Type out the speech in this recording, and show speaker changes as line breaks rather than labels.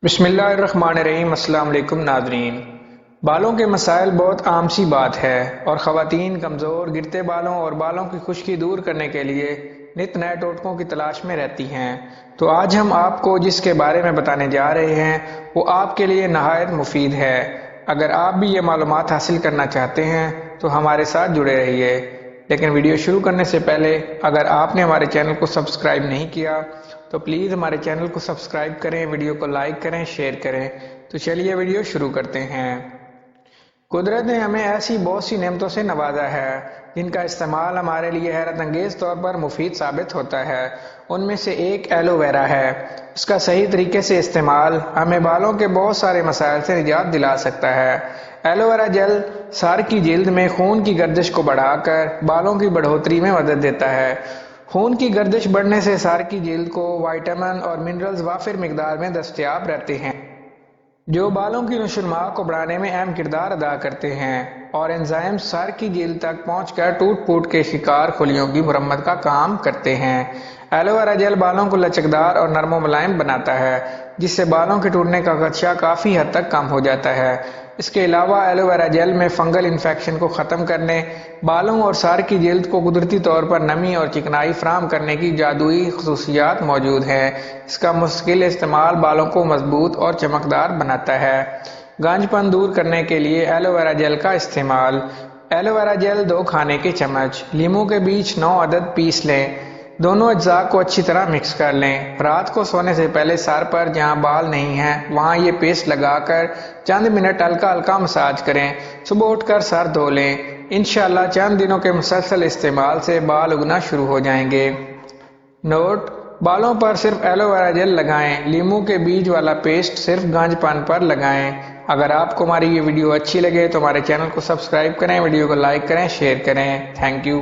بسم اللہ الرحمن الرحیم۔ السلام علیکم ناظرین۔ بالوں کے مسائل بہت عام سی بات ہے اور خواتین کمزور گرتے بالوں اور بالوں کی خشکی دور کرنے کے لیے نت نئے ٹوٹکوں کی تلاش میں رہتی ہیں۔ تو آج ہم آپ کو جس کے بارے میں بتانے جا رہے ہیں وہ آپ کے لیے نہایت مفید ہے۔ اگر آپ بھی یہ معلومات حاصل کرنا چاہتے ہیں تو ہمارے ساتھ جڑے رہیے۔ لیکن ویڈیو شروع کرنے سے پہلے اگر آپ نے ہمارے چینل کو سبسکرائب نہیں کیا تو پلیز ہمارے چینل کو سبسکرائب کریں، ویڈیو کو لائک کریں، شیئر کریں۔ تو چلیے ویڈیو شروع کرتے ہیں۔ قدرت نے ہمیں ایسی بہت سی نعمتوں سے نوازا ہے جن کا استعمال ہمارے لیے حیرت انگیز طور پر مفید ثابت ہوتا ہے۔ ان میں سے ایک ایلو ویرا ہے۔ اس کا صحیح طریقے سے استعمال ہمیں بالوں کے بہت سارے مسائل سے نجات دلا سکتا ہے۔ ایلو ویرا جیل سر کی جلد میں خون کی گردش کو بڑھا کر بالوں کی بڑھوتری میں مدد دیتا ہے۔ خون کی گردش بڑھنے سے سر کی جلد کو وائٹامن اور منرلز وافر مقدار میں دستیاب رہتے ہیں جو بالوں کی نشوونما کو بڑھانے میں اہم کردار ادا کرتے ہیں، اور انزائم سر کی جلد تک پہنچ کر ٹوٹ پھوٹ کے شکار خلیوں کی مرمت کا کام کرتے ہیں۔ ایلو ویرا جیل بالوں کو لچکدار اور نرم و ملائم بناتا ہے جس سے بالوں کے ٹوٹنے کا خدشہ کافی حد تک کم ہو جاتا ہے۔ اس کے علاوہ ایلو ویرا جیل میں فنگل انفیکشن کو ختم کرنے، بالوں اور سر کی جلد کو قدرتی طور پر نمی اور چکنائی فراہم کرنے کی جادوئی خصوصیات موجود ہیں۔ اس کا مستقل استعمال بالوں کو مضبوط اور چمکدار بناتا ہے۔ گانج پن دور کرنے کے لیے ایلو ویرا جیل کا استعمال۔ ایلو ویرا جیل 2 کھانے کے چمچ لیموں کے بیچ 9 عدد پیس لیں۔ دونوں اجزاء کو اچھی طرح مکس کر لیں۔ رات کو سونے سے پہلے سر پر جہاں بال نہیں ہیں وہاں یہ پیسٹ لگا کر چند منٹ ہلکا ہلکا مساج کریں۔ صبح اٹھ کر سر دھو لیں۔ انشاءاللہ چند دنوں کے مسلسل استعمال سے بال اگنا شروع ہو جائیں گے۔ نوٹ: بالوں پر صرف ایلو ویرا جیل لگائیں، لیموں کے بیج والا پیسٹ صرف گانج پن پر لگائیں۔ اگر آپ کو ہماری یہ ویڈیو اچھی لگے تو ہمارے چینل کو سبسکرائب کریں، ویڈیو کو لائک کریں، شیئر کریں۔ Thank you.